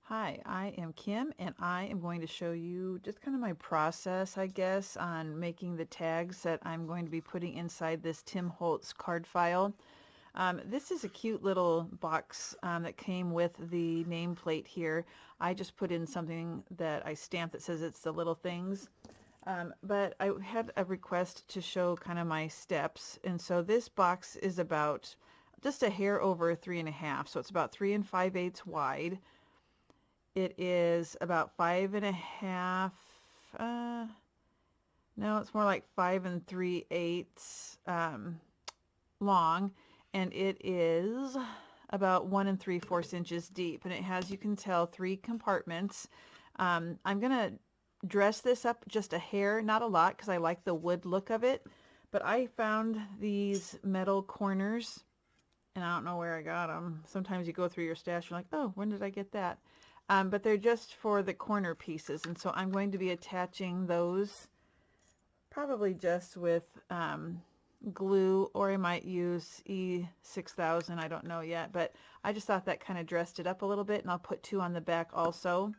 Hi, I am Kim and I am going to show you just kind of my process, I guess, on making the tags that I'm going to be putting inside this Tim Holtz card file. This is a cute little box that came with the nameplate here. I just put in something that I stamped that says it's the little things. But I had a request to show kind of my steps, and so this box is about just a hair over 3.5, so it's about 3 5/8 wide. It is about 5.5, no, it's more like 5 3/8 long, and it is about 1 3/4 inches deep, and it has, you can tell, 3 compartments. I'm gonna dress this up just a hair, not a lot, because I like the wood look of it, but I found these metal corners, and I don't know where I got them. Sometimes you go through your stash, you're like, oh, when did I get that? But they're just for the corner pieces, and so I'm going to be attaching those probably just with glue, or I might use E6000, I don't know yet, but I just thought that kind of dressed it up a little bit, and I'll put 2 on the back also.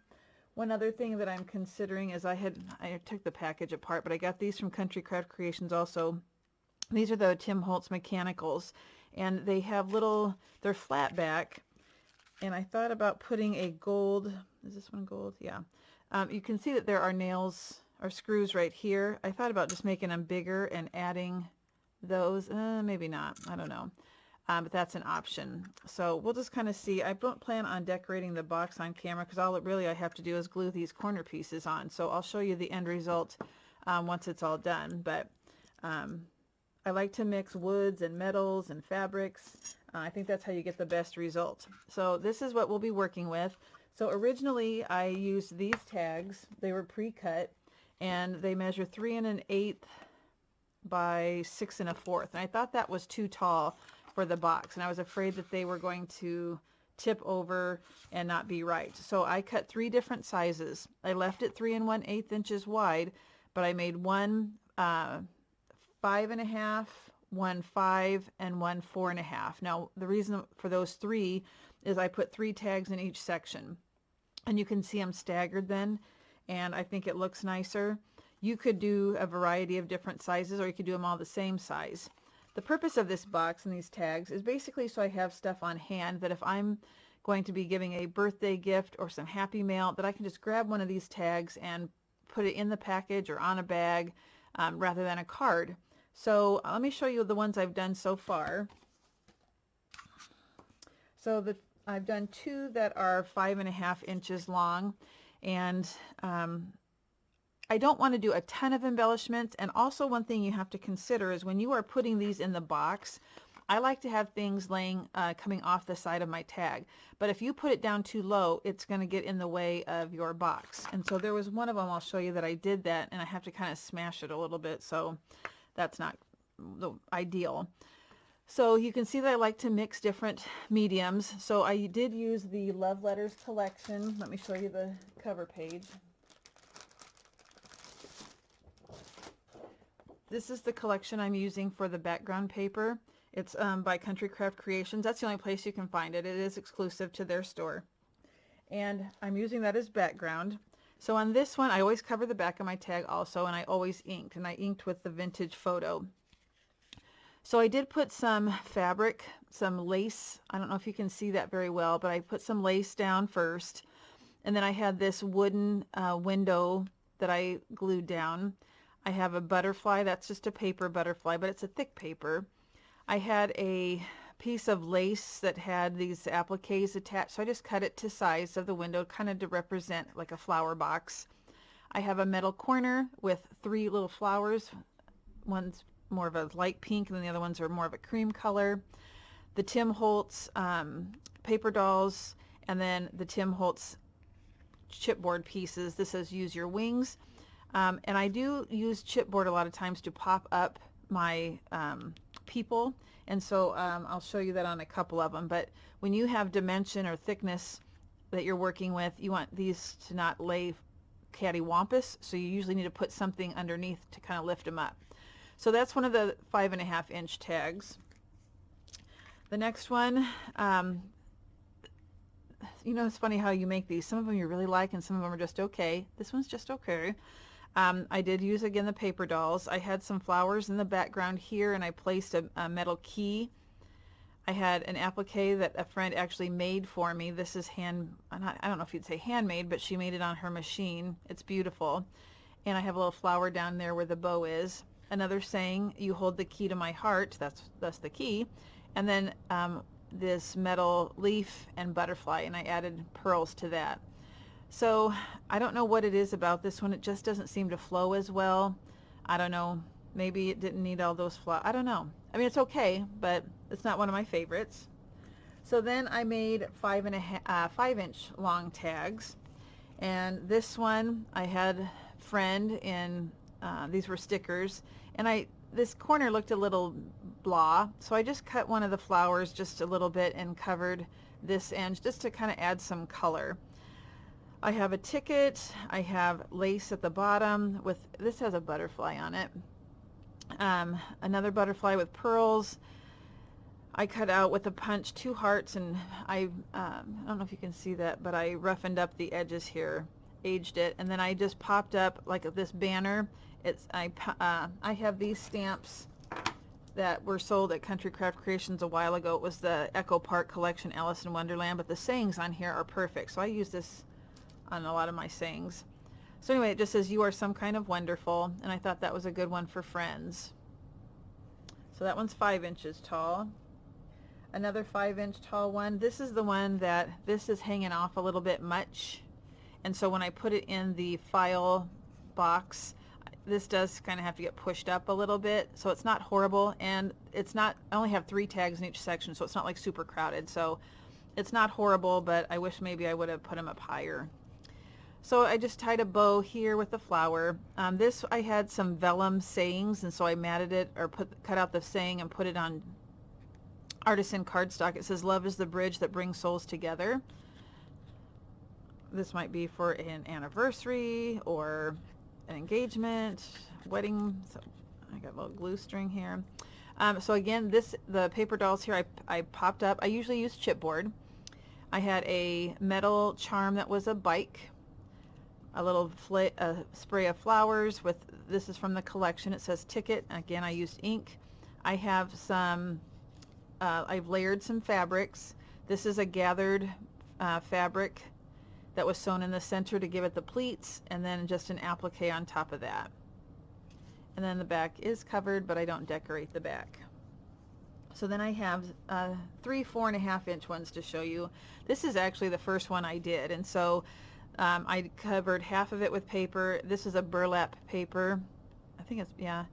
One other thing that I'm considering is I took the package apart, but I got these from Country Craft Creations also. These are the Tim Holtz mechanicals, and they have they're flat back, and I thought about putting a gold, is this one gold? Yeah. You can see that there are nails or screws right here. I thought about just making them bigger and adding those. Maybe not, I don't know. But that's an option. So we'll just kind of see. I don't plan on decorating the box on camera because all I have to do is glue these corner pieces on. So I'll show you the end result once it's all done. But I like to mix woods and metals and fabrics. I think that's how you get the best result. So this is what we'll be working with. So originally I used these tags. They were pre-cut and they measure 3 1/8 by 6 1/4. And I thought that was too tall for the box, and I was afraid that they were going to tip over and not be right. So I cut 3 different sizes. I left it 3 1/8 inches wide, but I made one 5.5, one 5, and one 4.5. Now the reason for those 3 is I put 3 tags in each section, and you can see them staggered then, and I think it looks nicer. You could do a variety of different sizes, or you could do them all the same size. The purpose of this box and these tags is basically so I have stuff on hand that if I'm going to be giving a birthday gift or some happy mail, that I can just grab one of these tags and put it in the package or on a bag rather than a card. So let me show you the ones I've done so far. So I've done 2 that are 5.5 inches long, and I don't want to do a ton of embellishments. And also one thing you have to consider is when you are putting these in the box, I like to have things coming off the side of my tag. But if you put it down too low, it's going to get in the way of your box. And so there was one of them I'll show you that I did that, and I have to kind of smash it a little bit, so that's not the ideal. So you can see that I like to mix different mediums. So I did use the Love Letters collection. Let me show you the cover page. This is the collection I'm using for the background paper. It's by Country Craft Creations. That's the only place you can find it. It is exclusive to their store. And I'm using that as background. So on this one, I always cover the back of my tag also, and I always inked, and I inked with the vintage photo. So I did put some fabric, some lace. I don't know if you can see that very well, but I put some lace down first. And then I had this wooden window that I glued down. I have a butterfly. That's just a paper butterfly, but it's a thick paper. I had a piece of lace that had these appliques attached, so I just cut it to size of the window, kind of to represent like a flower box. I have a metal corner with 3 little flowers. One's more of a light pink, and then the other ones are more of a cream color. The Tim Holtz paper dolls, and then the Tim Holtz chipboard pieces. This says use your wings. And I do use chipboard a lot of times to pop up my people, and so I'll show you that on a couple of them. But when you have dimension or thickness that you're working with, you want these to not lay cattywampus, so you usually need to put something underneath to kind of lift them up. So that's one of the 5.5 inch tags. The next one, you know, it's funny how you make these. Some of them you really like and some of them are just okay. This one's just okay. I did use again the paper dolls. I had some flowers in the background here and I placed a metal key. I had an applique that a friend actually made for me. This is I don't know if you'd say handmade, but she made it on her machine. It's beautiful. And I have a little flower down there where the bow is. Another saying, you hold the key to my heart, that's the key. And then this metal leaf and butterfly, and I added pearls to that. So I don't know what it is about this one. It just doesn't seem to flow as well. I don't know. Maybe it didn't need all those flowers. I don't know. I mean, it's okay, but it's not one of my favorites. So then I made 5-inch long tags. And this one I had friend in, these were stickers. And this corner looked a little blah. So I just cut one of the flowers just a little bit and covered this end just to kind of add some color. I have a ticket, I have lace at the bottom with, this has a butterfly on it. Another butterfly with pearls. I cut out with a punch 2 hearts and I don't know if you can see that, but I roughened up the edges here, aged it, and then I just popped up like this banner. I have these stamps that were sold at Country Craft Creations a while ago. It was the Echo Park Collection, Alice in Wonderland, but the sayings on here are perfect. So I use this on a lot of my sayings. So anyway, it just says, you are some kind of wonderful, and I thought that was a good one for friends. So that one's 5 inches tall. Another 5-inch tall one. This is the one that, this is hanging off a little bit much, and so when I put it in the file box, this does kind of have to get pushed up a little bit, so it's not horrible, and it's not, I only have 3 tags in each section, so it's not like super crowded, so it's not horrible, but I wish maybe I would have put them up higher. So I just tied a bow here with the flower. This, I had some vellum sayings, and so I matted it, or cut out the saying and put it on artisan cardstock. It says, love is the bridge that brings souls together. This might be for an anniversary or an engagement, wedding. So I got a little glue string here. So again, the paper dolls here I popped up. I usually use chipboard. I had a metal charm that was a bike, a little spray of flowers with, this is from the collection, it says ticket. Again, I used ink. I have some, I've layered some fabrics. This is a gathered fabric that was sewn in the center to give it the pleats, and then just an applique on top of that. And then the back is covered, but I don't decorate the back. So then I have 3 4.5-inch ones to show you. This is actually the first one I did, and so I covered half of it with paper. This is a burlap paper. I think it's, yeah.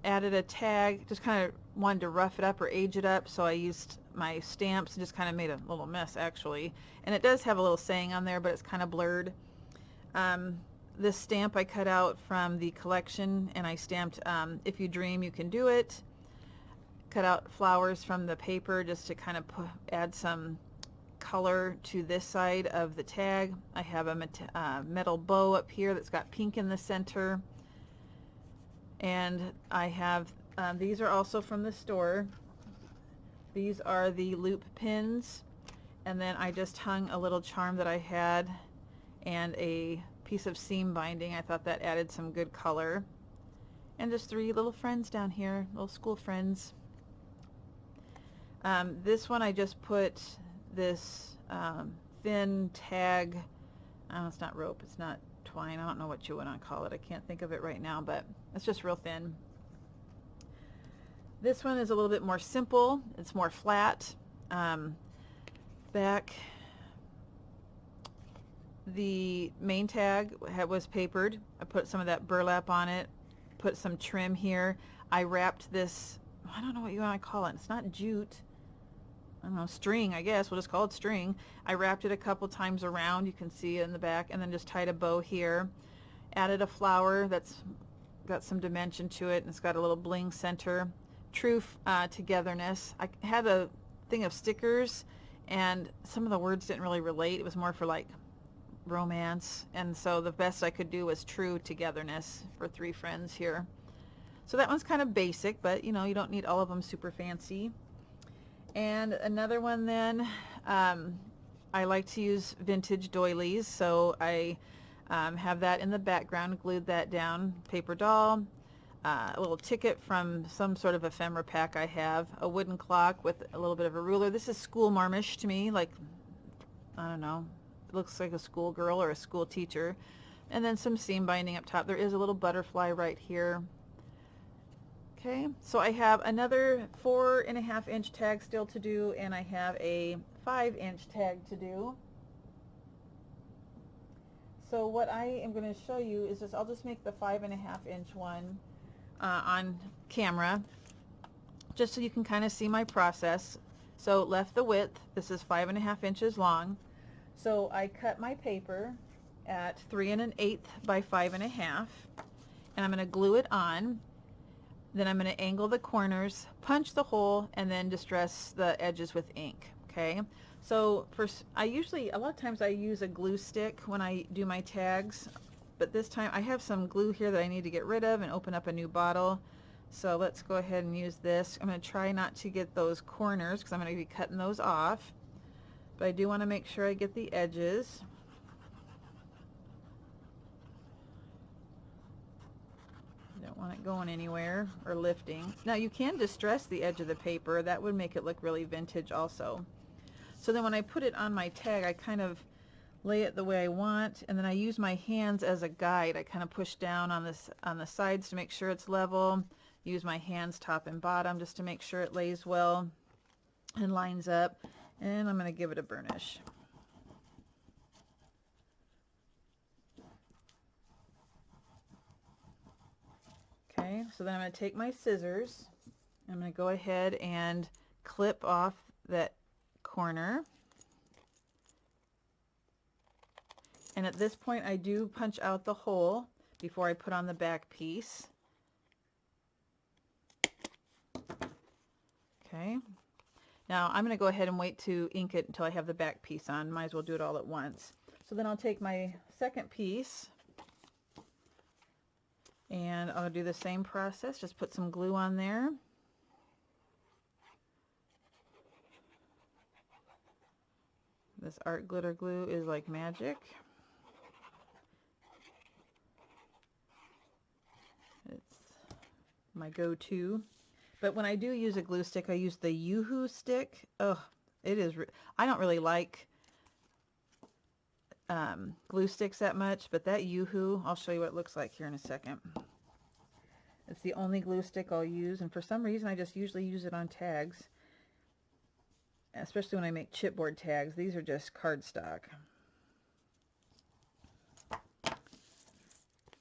Added a tag, just kind of wanted to rough it up or age it up, so I used my stamps and just kind of made a little mess actually. And it does have a little saying on there, but it's kind of blurred. This stamp I cut out from the collection, and I stamped, if you dream you can do it. Cut out flowers from the paper just to kind of add some color to this side of the tag. I have a metal bow up here that's got pink in the center. And I have, these are also from the store. These are the loop pins. And then I just hung a little charm that I had and a piece of seam binding. I thought that added some good color. And just 3 little friends down here, little school friends. This one I just put this thin tag, it's not rope, it's not twine, I don't know what you want to call it, I can't think of it right now, but it's just real thin. This one is a little bit more simple, it's more flat. Back, the main tag was papered. I put some of that burlap on it, put some trim here. I wrapped this, I don't know what you want to call it, it's not jute, I don't know, string, I guess, we'll just call it string. I wrapped it a couple times around, you can see it in the back, and then just tied a bow here. Added a flower that's got some dimension to it, and it's got a little bling center. True togetherness. I had a thing of stickers, and some of the words didn't really relate. It was more for like romance, and so the best I could do was true togetherness for 3 friends here. So that one's kind of basic, but you know, you don't need all of them super fancy. And another one then, I I like to use vintage doilies, so I have that in the background, glued that down, paper doll, a little ticket from some sort of ephemera pack I have, a wooden clock with a little bit of a ruler. This is school marmish to me, like, I don't know, it looks like a school girl or a school teacher. And then some seam binding up top. There is a little butterfly right here. Okay, so I have another 4.5-inch tag still to do, and I have a 5-inch tag to do. So what I am going to show you is I'll just make the 5.5-inch one on camera, just so you can kind of see my process. So left the width, this is 5.5 inches long. So I cut my paper at 3 1/8 by 5.5, and I'm going to glue it on. Then I'm going to angle the corners, punch the hole, and then distress the edges with ink. Okay, so a lot of times I use a glue stick when I do my tags, but this time I have some glue here that I need to get rid of and open up a new bottle. So let's go ahead and use this. I'm going to try not to get those corners because I'm going to be cutting those off, but I do want to make sure I get the edges. Don't want it going anywhere or lifting. Now you can distress the edge of the paper. That would make it look really vintage also. So then when I put it on my tag, I kind of lay it the way I want, and then I use my hands as a guide. I kind of push down on the sides to make sure it's level. Use my hands top and bottom just to make sure it lays well and lines up. And I'm going to give it a burnish. Okay, so then I'm going to take my scissors. I'm going to go ahead and clip off that corner. And at this point I do punch out the hole before I put on the back piece. Okay, now I'm going to go ahead and wait to ink it until I have the back piece on. Might as well do it all at once. So then I'll take my second piece and I'll do the same process. Just put some glue on there. This art glitter glue is like magic. It's my go-to. But when I do use a glue stick, I use the Yoo-Hoo stick. Oh, it is, I don't really like glue sticks that much, but that Yoo-Hoo, I'll show you what it looks like here in a second. It's the only glue stick I'll use, and for some reason I just usually use it on tags, especially when I make chipboard tags. These are just cardstock.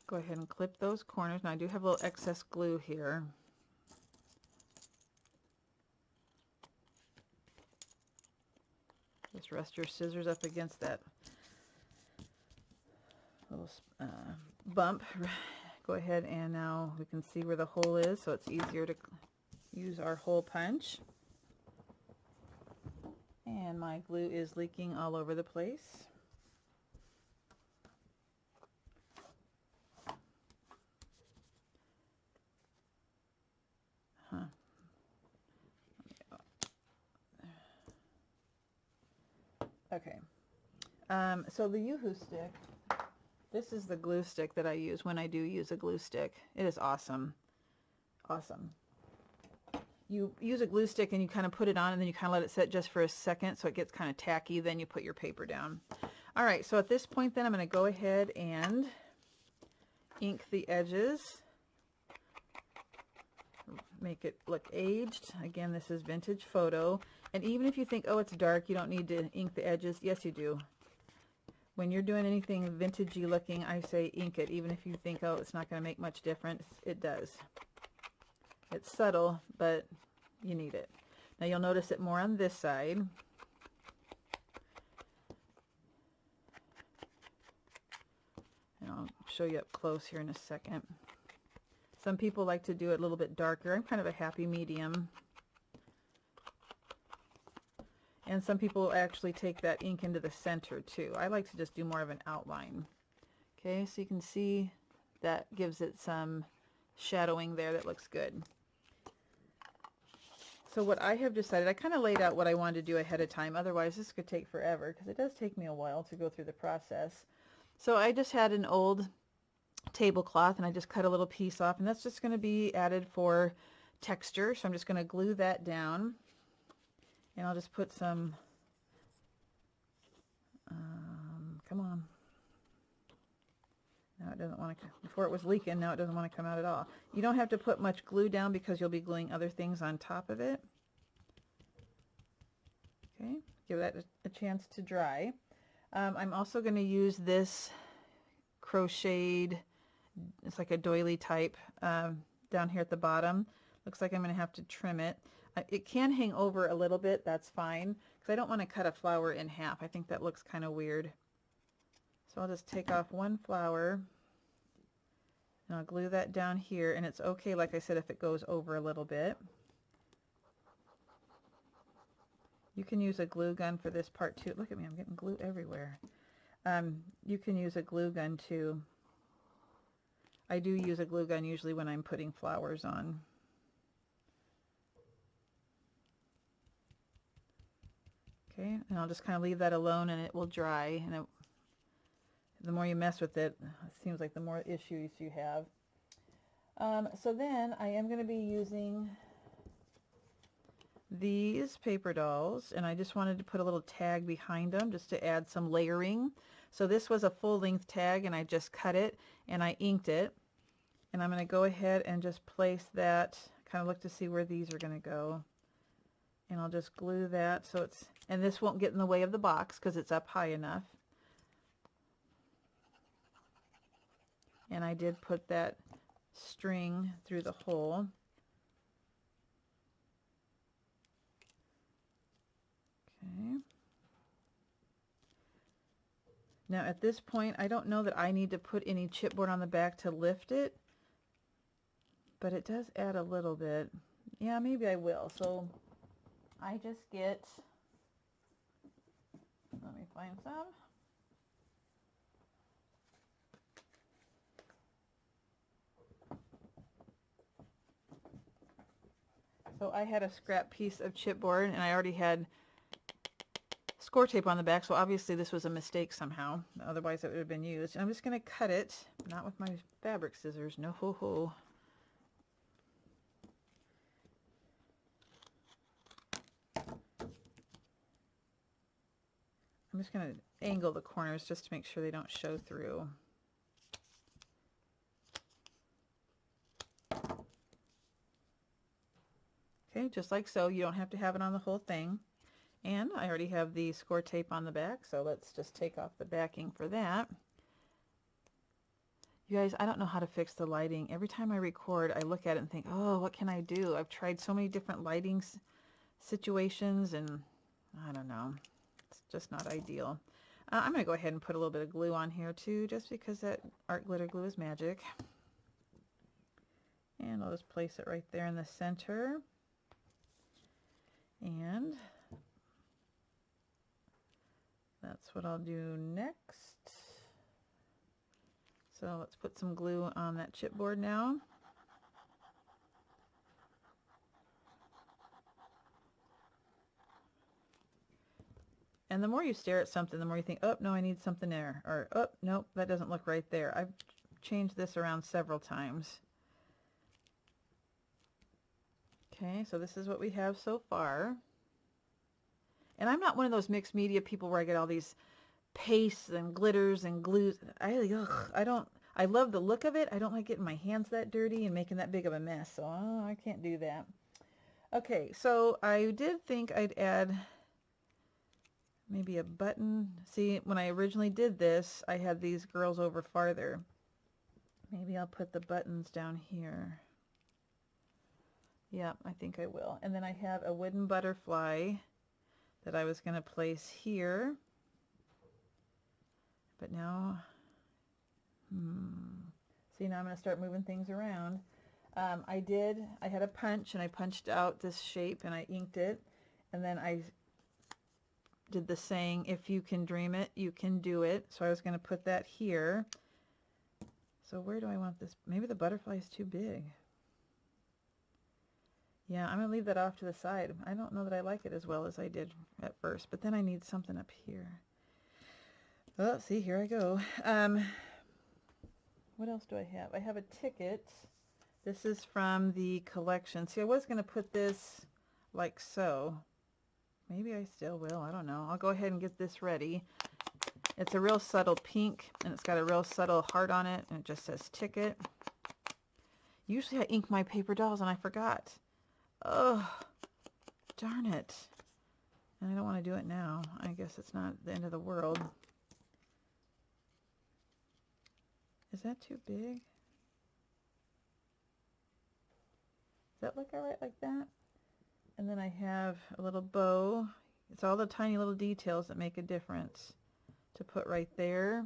Go ahead and clip those corners. Now I do have a little excess glue here. Just rest your scissors up against that little bump. Go ahead, and now we can see where the hole is, so it's easier to use our hole punch. And my glue is leaking all over the place. Okay, so the Yoo-Hoo stick, this is the glue stick that I use when I do use a glue stick. It is awesome. Awesome. You use a glue stick and you kind of put it on, and then you kind of let it sit just for a second so it gets kind of tacky. Then you put your paper down. All right, so at this point then I'm going to go ahead and ink the edges. Make it look aged. Again, this is vintage photo. And even if you think, oh, it's dark, you don't need to ink the edges. Yes, you do. When you're doing anything vintagey looking, I say ink it. Even if you think, oh, it's not going to make much difference, it does. It's subtle, but you need it. Now you'll notice it more on this side. And I'll show you up close here in a second. Some people like to do it a little bit darker. I'm kind of a happy medium. And some people actually take that ink into the center too. I like to just do more of an outline. Okay, so you can see that gives it some shadowing there that looks good. So what I have decided, I kind of laid out what I wanted to do ahead of time. Otherwise, this could take forever because it does take me a while to go through the process. So I just had an old tablecloth and I just cut a little piece off, and that's just going to be added for texture. So I'm just going to glue that down, and I'll just put some, come on. Now it doesn't want to, before it was leaking, now it doesn't want to come out at all. You don't have to put much glue down because you'll be gluing other things on top of it. Okay, give that a chance to dry. I'm also going to use this crocheted, it's like a doily type, down here at the bottom. Looks like I'm going to have to trim it. It can hang over a little bit, that's fine, because I don't want to cut a flower in half. I think that looks kind of weird. So I'll just take off one flower and I'll glue that down here, and it's okay, like I said, if it goes over a little bit. You can use a glue gun for this part too. Look at me, I'm getting glue everywhere. You can use a glue gun too. I do use a glue gun usually when I'm putting flowers on. Okay, and I'll just kind of leave that alone and it will dry, and the more you mess with it, it seems like the more issues you have. So then I am going to be using these paper dolls, and I just wanted to put a little tag behind them just to add some layering. So this was a full-length tag, and I just cut it and I inked it, and I'm going to go ahead and just place that, kind of look to see where these are going to go, and I'll just glue that so it's, and this won't get in the way of the box because it's up high enough. And I did put that string through the hole. Okay. Now at this point, I don't know that I need to put any chipboard on the back to lift it, but it does add a little bit. Yeah, maybe I will. So I just get, let me find some. So I had a scrap piece of chipboard, and I already had score tape on the back, so obviously this was a mistake somehow, otherwise it would have been used. And I'm just going to cut it, not with my fabric scissors, no ho ho. I'm just going to angle the corners just to make sure they don't show through. Okay, just like so. You don't have to have it on the whole thing. And I already have the score tape on the back, so let's just take off the backing for that. You guys, I don't know how to fix the lighting. Every time I record, I look at it and think, oh, what can I do? I've tried so many different lighting situations, and I don't know. It's just not ideal. I'm going to go ahead and put a little bit of glue on here too, just because that art glitter glue is magic. And I'll just place it right there in the center. And that's what I'll do next. So let's put some glue on that chipboard now. And the more you stare at something, the more you think, oh, no, I need something there. Or, oh, nope, that doesn't look right there. I've changed this around several times. Okay, so this is what we have so far. And I'm not one of those mixed media people where I get all these pastes and glitters and glues. I love the look of it. I don't like getting my hands that dirty and making that big of a mess. So I can't do that. Okay, so I did think I'd add maybe a button. See, when I originally did this, I had these girls over farther. Maybe I'll put the buttons down here. Yeah, I think I will. And then I have a wooden butterfly that I was going to place here. But now, see, now I'm going to start moving things around. I had a punch, and I punched out this shape, and I inked it. And then I did the saying, if you can dream it, you can do it. So I was going to put that here. So where do I want this? Maybe the butterfly is too big. Yeah, I'm going to leave that off to the side. I don't know that I like it as well as I did at first, but then I need something up here. Oh, see, here I go. What else do I have? I have a ticket. This is from the collection. See, I was going to put this like so. Maybe I still will. I don't know. I'll go ahead and get this ready. It's a real subtle pink, and it's got a real subtle heart on it, and it just says ticket. Usually I ink my paper dolls, and I forgot. Oh, darn it. And I don't want to do it now. I guess it's not the end of the world. Is that too big? Does that look all right like that? And then I have a little bow. It's all the tiny little details that make a difference to put right there.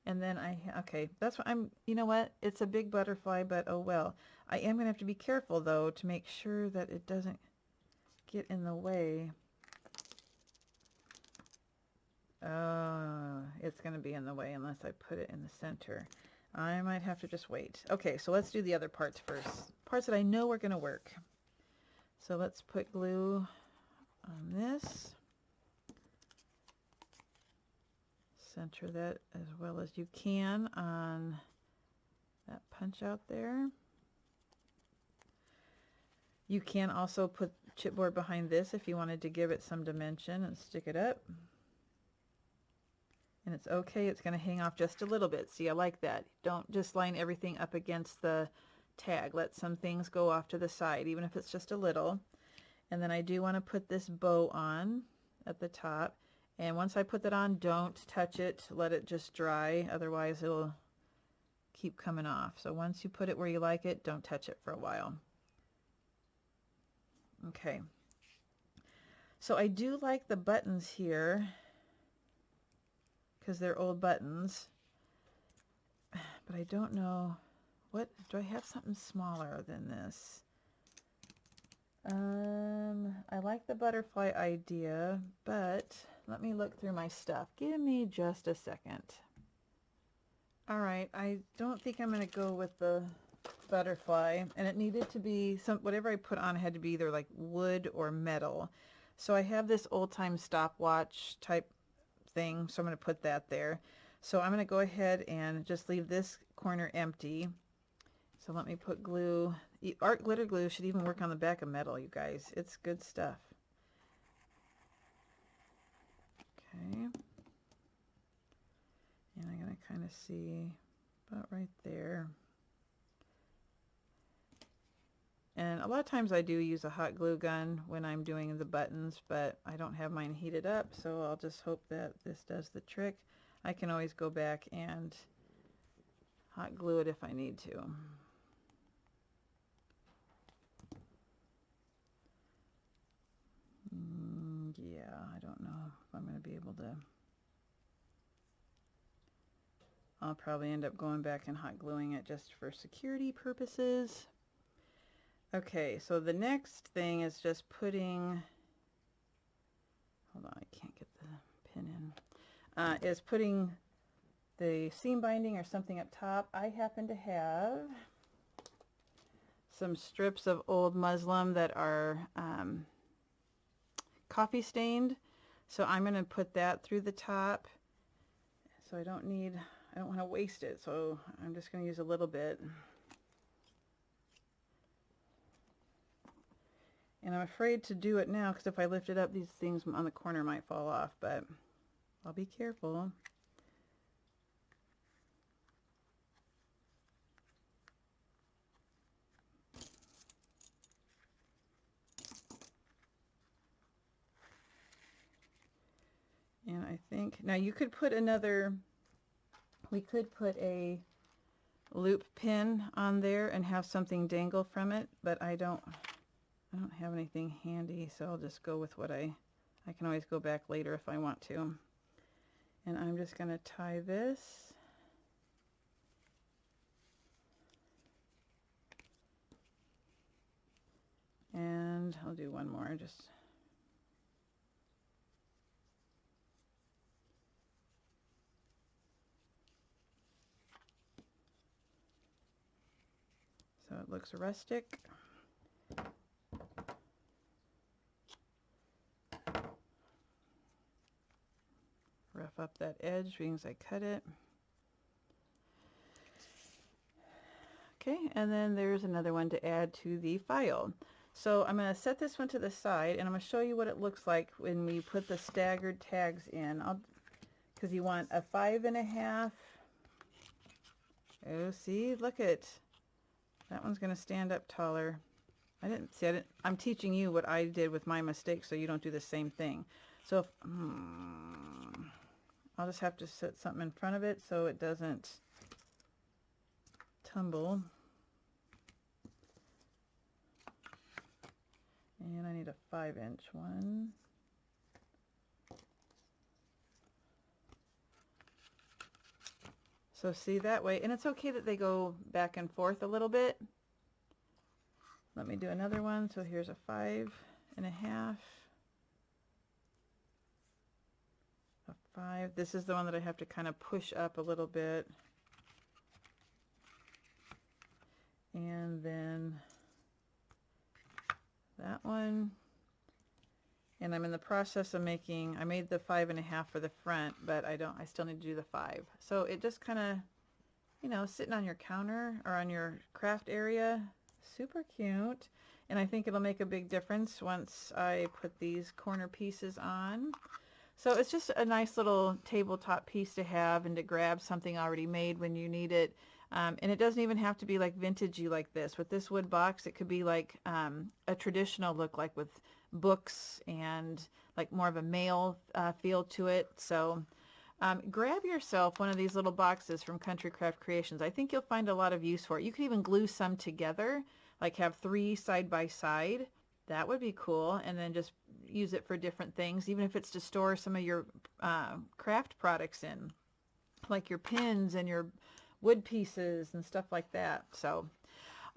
And then okay, that's what you know what? It's a big butterfly, but oh well. I am going to have to be careful though to make sure that it doesn't get in the way. It's going to be in the way unless I put it in the center. I might have to just wait. Okay, so let's do the other parts first. Parts that I know are going to work. So let's put glue on this. Center that as well as you can on that punch out there. You can also put chipboard behind this if you wanted to give it some dimension and stick it up. And it's okay, it's going to hang off just a little bit. See, I like that. Don't just line everything up against the tag. Let some things go off to the side, even if it's just a little. And then I do want to put this bow on at the top. And once I put that on, don't touch it. Let it just dry. Otherwise, it'll keep coming off. So once you put it where you like it, don't touch it for a while. Okay. So I do like the buttons here because they're old buttons. But I don't know. What? Do I have something smaller than this? I like the butterfly idea, but let me look through my stuff. Give me just a second. All right, I don't think I'm going to go with the butterfly, and it needed to be whatever I put on had to be either like wood or metal. So I have this old-time stopwatch type thing, so I'm going to put that there. So I'm going to go ahead and just leave this corner empty. So let me put glue. Art glitter glue should even work on the back of metal, you guys. It's good stuff. Okay. And I'm going to kind of see about right there. And a lot of times I do use a hot glue gun when I'm doing the buttons, but I don't have mine heated up, so I'll just hope that this does the trick. I can always go back and hot glue it if I need to. Yeah, I don't know if I'm going to be able to. I'll probably end up going back and hot gluing it just for security purposes. Okay, so the next thing is just putting, hold on, I can't get the pin in, is putting the seam binding or something up top. I happen to have some strips of old muslin that are coffee stained, so I'm going to put that through the top. So I don't want to waste it, so I'm just going to use a little bit. And I'm afraid to do it now because if I lift it up, these things on the corner might fall off, but I'll be careful. And I think, now you could put we could put a loop pin on there and have something dangle from it, but I don't have anything handy, so I'll just go with what I can always go back later if I want to. And I'm just going to tie this. And I'll do one more, just so it looks rustic. rough up that edge because I cut it. Okay, and then there's another one to add to the file. So I'm going to set this one to the side, and I'm going to show you what it looks like when we put the staggered tags in. Because you want a 5.5. Oh, see, look at that one's going to stand up taller. I'm teaching you what I did with my mistakes so you don't do the same thing. So I'll just have to set something in front of it so it doesn't tumble. And I need a 5-inch one. So see that way, and it's okay that they go back and forth a little bit. Let me do another one. So here's a 5.5, a 5. This is the one that I have to kind of push up a little bit. And then that one. And I'm in the process of I made the 5.5 for the front, but I still need to do the 5. So it just kind of, you know, sitting on your counter or on your craft area, super cute. And I think it'll make a big difference once I put these corner pieces on. So it's just a nice little tabletop piece to have and to grab something already made when you need it. And it doesn't even have to be like vintagey like this. With this wood box, it could be like a traditional look, like with books and like more of a mail feel to it. So grab yourself one of these little boxes from Country Craft Creations. I think you'll find a lot of use for it. You could even glue some together, like have 3 side by side. That would be cool. And then just use it for different things, even if it's to store some of your craft products in, like your pins and your wood pieces and stuff like that. So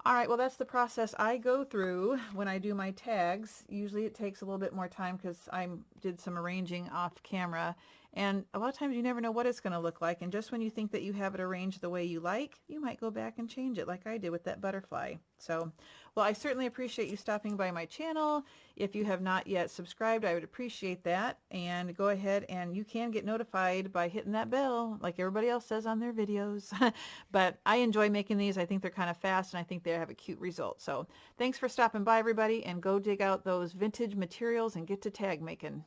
all right, well, that's the process I go through when I do my tags. Usually it takes a little bit more time because I did some arranging off camera, and a lot of times you never know what it's going to look like, and just when you think that you have it arranged the way you like, you might go back and change it like I did with that butterfly. So, well, I certainly appreciate you stopping by my channel. If you have not yet subscribed, I would appreciate that, and go ahead and you can get notified by hitting that bell like everybody else says on their videos. But I enjoy making these. I think they're kind of fast, and I think they have a cute result. So thanks for stopping by, everybody, and go dig out those vintage materials and get to tag making.